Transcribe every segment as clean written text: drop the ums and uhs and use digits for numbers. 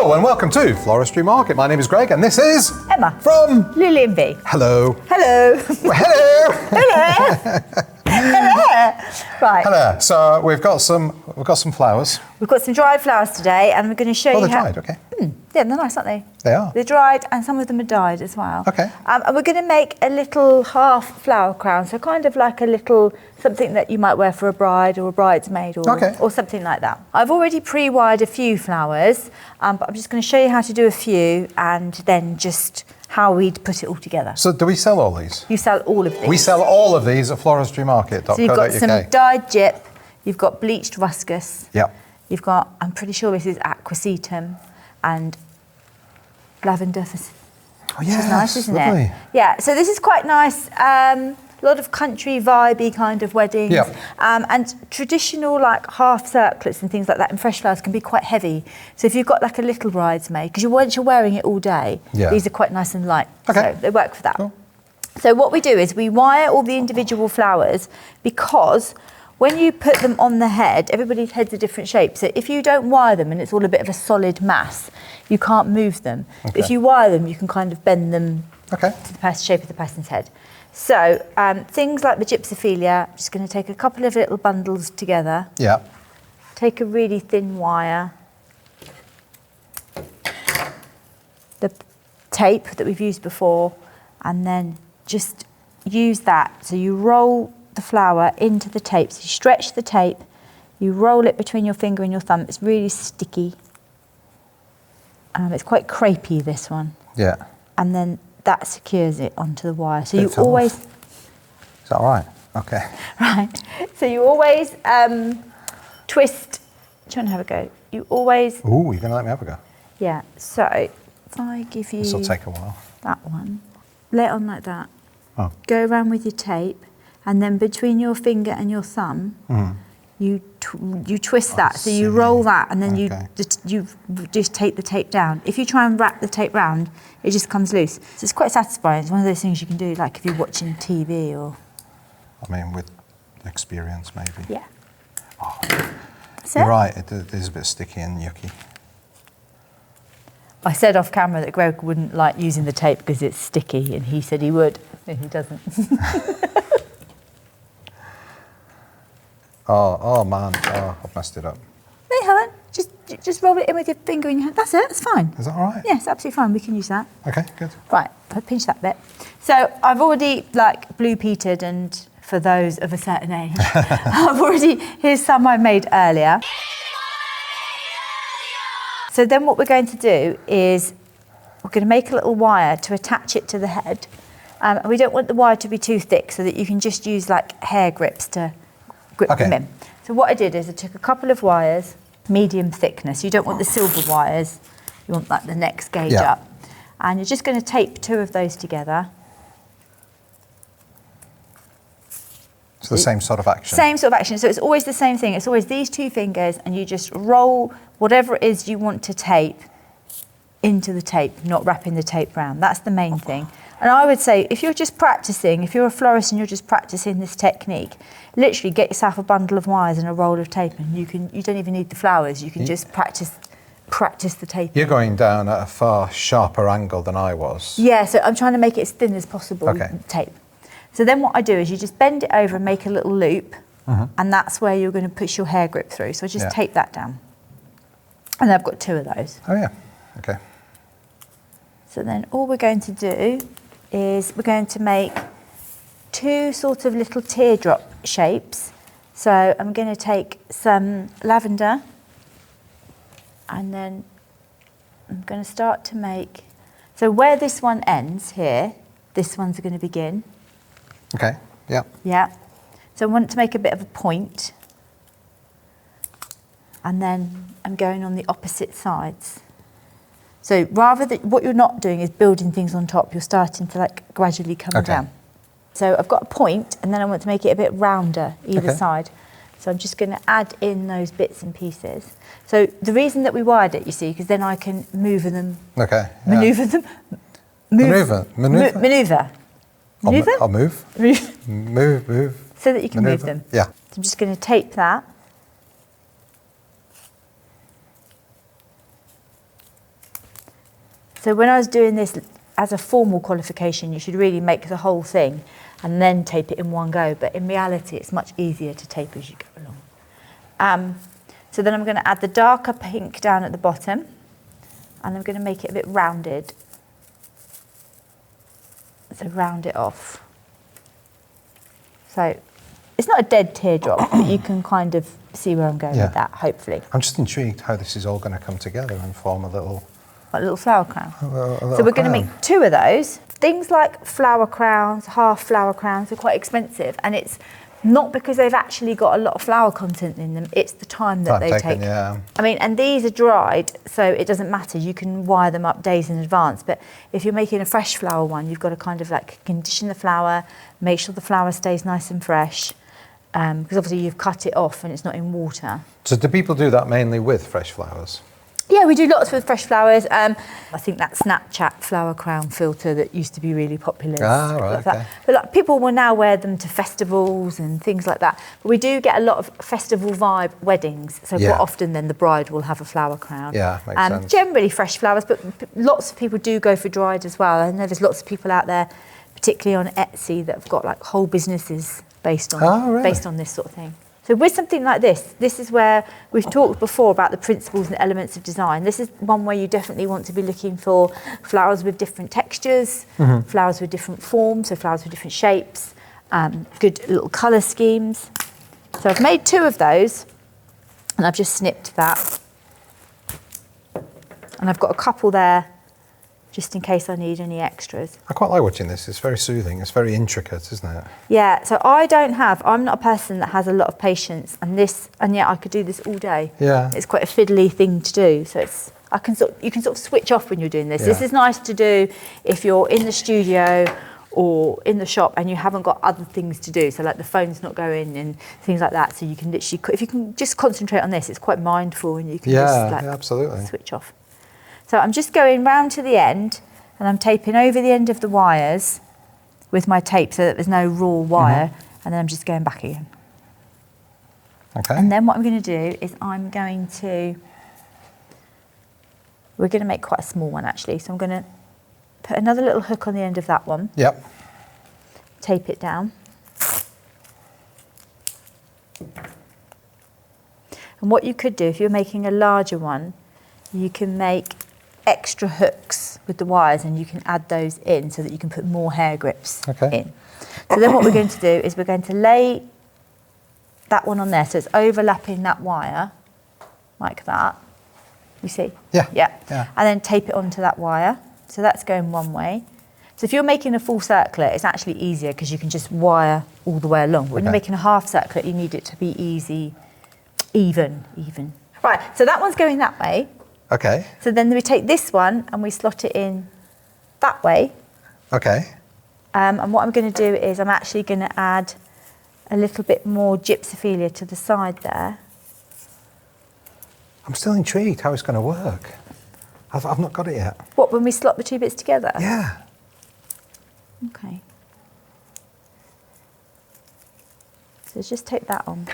Hello and welcome to Floristry Market. My name is Greg and this is Emma from Lily and V. Hello. Hello. Well, hello. Hello. Hello. Right. Hello. So we've got some flowers. We've got some dried flowers today, and we're going to show you they're how. dried. Okay. Yeah, they're nice, aren't they? They are. They're dried, and some of them are dyed as well. Okay. And we're going to make a little half flower crown, so kind of like a little something that you might wear for a bride or a bridesmaid or something like that. I've already pre-wired a few flowers, but I'm just going to show you how to do a few and then just how we'd put it all together. So do we sell all these? You sell all of these. We sell all of these at floristrymarket.co.uk. So you've got some dyed gyp, you've got bleached ruscus. Yep. You've got, I'm pretty sure this is aquacetum and lavender. Oh yeah, nice, isn't lovely. it? Yeah, so this is quite nice. A lot of country vibey kind of weddings. Yep. And traditional like half circlets and things like that in fresh flowers can be quite heavy. So if you've got like a little bridesmaid, because once you're wearing it all day, these are quite nice and light. Okay. So they work for that. Cool. So what we do is we wire all the individual flowers, because when you put them on the head, everybody's head's a different shape. So if you don't wire them and it's all a bit of a solid mass, you can't move them. Okay. But if you wire them, you can kind of bend them to the shape of the person's head. So things like the gypsophilia, I'm just going to take a couple of little bundles together. Yeah. Take a really thin wire. The tape that we've used before, and then just use that. So you roll the flower into the tape. So you stretch the tape, you roll it between your finger and your thumb. It's really sticky. It's quite crepey, this one. Yeah. And then that secures it onto the wire. So you always... Is that all right? Okay. Right. So you always twist... Do you want to have a go? You always... Ooh, you're going to let me have a go? Yeah. So if I give you... This will take a while. That one. Lay it on like that. Oh. Go around with your tape, and then between your finger and your thumb, you twist that. So you roll that, and then you just take the tape down. If you try and wrap the tape round, it just comes loose. So it's quite satisfying. It's one of those things you can do, like if you're watching TV or... I mean, with experience, maybe. Yeah. Oh. So, You're right, it is a bit sticky and yucky. I said off camera that Greg wouldn't like using the tape because it's sticky, and he said he would, and he doesn't. Oh man, I've messed it up. No, you haven't. Just roll it in with your finger in your hand. That's it, it's fine. Is that all right? Yeah, it's absolutely fine. We can use that. Okay, good. Right, I'll pinch that bit. So I've already like blue petered, and for those of a certain age, here's some I made earlier. So then what we're going to do is we're going to make a little wire to attach it to the head. And we don't want the wire to be too thick, so that you can just use like hair grips to grip them in. So what I did is I took a couple of wires, medium thickness. You don't want the silver wires. You want like the next gauge up. And you're just going to tape two of those together. It's the same sort of action. Same sort of action. So it's always the same thing. It's always these two fingers, and you just roll whatever it is you want to tape into the tape, not wrapping the tape round. That's the main thing. And I would say, if you're just practicing, if you're a florist and you're just practicing this technique, literally get yourself a bundle of wires and a roll of tape, and you don't even need the flowers. You can just practice the tape. You're going down at a far sharper angle than I was. Yeah, so I'm trying to make it as thin as possible, tape. So then what I do is you just bend it over and make a little loop, and that's where you're going to push your hair grip through. So I just tape that down. And I've got two of those. Oh yeah, okay. So then all we're going to do is we're going to make two sort of little teardrop shapes. So I'm going to take some lavender, and then I'm going to start to make, so where this one ends here, this one's going to begin. Okay, yeah. Yeah. So I want to make a bit of a point, and then I'm going on the opposite sides. So rather than, what you're not doing is building things on top, you're starting to like gradually come down. So I've got a point, and then I want to make it a bit rounder either side. So I'm just going to add in those bits and pieces. So the reason that we wired it, you see, because then I can move them. Okay. Maneuver them. Maneuver. Maneuver? I'll move. Move. So that you can move them. Yeah. So I'm just going to tape that. So when I was doing this as a formal qualification, you should really make the whole thing and then tape it in one go. But in reality, it's much easier to tape as you go along. So then I'm going to add the darker pink down at the bottom, and I'm going to make it a bit rounded. So round it off. So it's not a dead teardrop, but you can kind of see where I'm going with that, hopefully. I'm just intrigued how this is all going to come together and form a little... Like a little flower crown. A little So we're going to crown. make 2 of those. Things like flower crowns, half flower crowns, are quite expensive, and it's not because they've actually got a lot of flower content in them, it's the time that they take. Yeah. I mean, and these are dried, so it doesn't matter. You can wire them up days in advance. But if you're making a fresh flower one, you've got to kind of like condition the flower, make sure the flower stays nice and fresh, because obviously you've cut it off and it's not in water. So do people do that mainly with fresh flowers? Yeah, we do lots with fresh flowers. I think that Snapchat flower crown filter that used to be really popular. Ah, right, like that. okay. But like, people will now wear them to festivals and things like that. But we do get a lot of festival vibe weddings. So quite often then the bride will have a flower crown. Yeah, makes sense. Generally fresh flowers, but lots of people do go for dried as well. I know there's lots of people out there, particularly on Etsy, that have got like whole businesses based on based on this sort of thing. So with something like this is where we've talked before about the principles and elements of design. This is one where you definitely want to be looking for flowers with different textures, flowers with different forms, so flowers with different shapes, good little colour schemes. So I've made 2 of those, and I've just snipped that. And I've got a couple there, just in case I need any extras. I quite like watching this. It's very soothing. It's very intricate, isn't it? Yeah, so I'm not a person that has a lot of patience, and yet I could do this all day. Yeah. It's quite a fiddly thing to do, so you can sort of switch off when you're doing this. Yeah. This is nice to do if you're in the studio or in the shop and you haven't got other things to do, so like the phone's not going and things like that, so you can literally, if you can just concentrate on this, it's quite mindful and you can just like absolutely. switch off. So I'm just going round to the end and I'm taping over the end of the wires with my tape so that there's no raw wire, and then I'm just going back again. Okay. And then what I'm going to do is we're going to make quite a small one actually, so I'm going to put another little hook on the end of that one. Yep. Tape it down. And what you could do, if you're making a larger one, you can make extra hooks with the wires and you can add those in so that you can put more hair grips in. So then what we're going to do is we're going to lay that one on there so it's overlapping that wire like that. You see? Yeah. Yeah. Yeah. And then tape it onto that wire. So that's going one way. So if you're making a full circlet, it's actually easier because you can just wire all the way along. When you're making a half circlet, you need it to be easy, even. Right, so that one's going that way. Okay. So then we take this one and we slot it in that way. Okay. And what I'm going to do is I'm actually going to add a little bit more gypsophilia to the side there. I'm still intrigued how it's going to work. I've not got it yet. What, when we slot the 2 bits together? Yeah. Okay. So just take that on.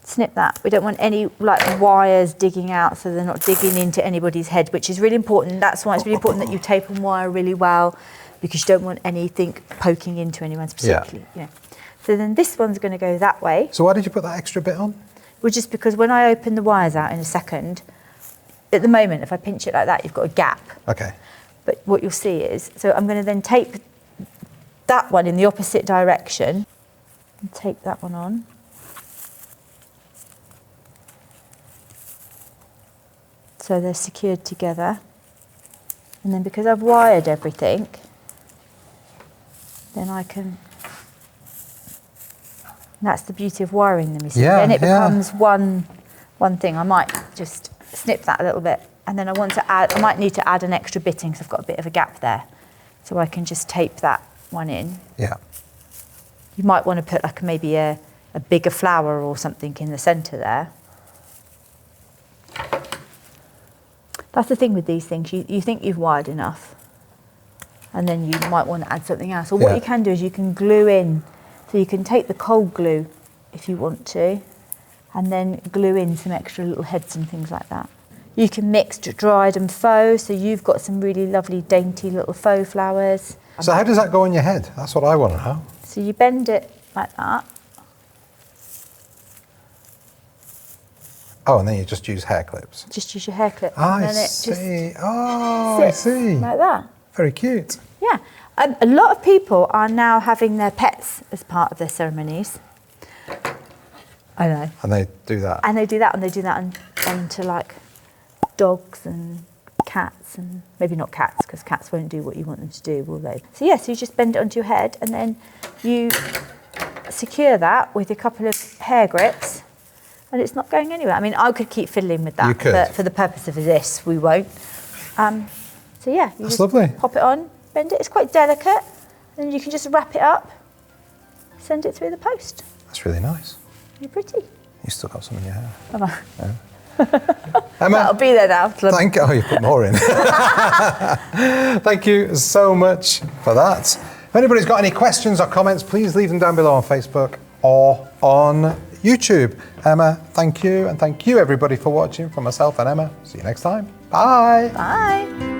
Snip that. We don't want any like wires digging out so they're not digging into anybody's head, which is really important. That's why it's really important that you tape and wire really well, because you don't want anything poking into anyone specifically. Yeah. So then this one's going to go that way. So why did you put that extra bit on? Well, just because when I open the wires out in a second, at the moment, if I pinch it like that, you've got a gap. Okay. But what you'll see is, so I'm going to then tape that one in the opposite direction and tape that one on. So they're secured together. And then because I've wired everything, then I can, that's the beauty of wiring them, you see. Yeah, then it becomes one thing. I might just snip that a little bit, and then I might need to add an extra bitting because I've got a bit of a gap there. So I can just tape that one in. Yeah. You might want to put like maybe a bigger flower or something in the centre there. That's the thing with these things, you think you've wired enough, and then you might want to add something else. Or what you can do is you can glue in, so you can take the cold glue if you want to, and then glue in some extra little heads and things like that. You can mix dried and faux, so you've got some really lovely dainty little faux flowers. So how does that go on your head? That's what I want to know. So you bend it like that. Oh, and then you just use hair clips. Just use your hair clip. I and then it see. just I see. like that. Very cute. Yeah. A lot of people are now having their pets as part of their ceremonies. I know. And they do that. And they do that, and they do that onto like dogs and cats, and maybe not cats, because cats won't do what you want them to do, will they? So yes, you just bend it onto your head, and then you secure that with a couple of hair grips, and it's not going anywhere. I mean, I could keep fiddling with that, You could. but for the purpose of this, we won't. So yeah, you That's just lovely. pop it on, bend it. It's quite delicate, and you can just wrap it up, send it through the post. That's really nice. You're pretty. You still got some in your hair. Am I? Yeah. Emma, That'll be there now. thank you. Oh, you put more in. Thank you so much for that. If anybody's got any questions or comments, please leave them down below on Facebook or on YouTube. Emma, thank you. And thank you, everybody, for watching. From myself and Emma, see you next time. Bye. Bye.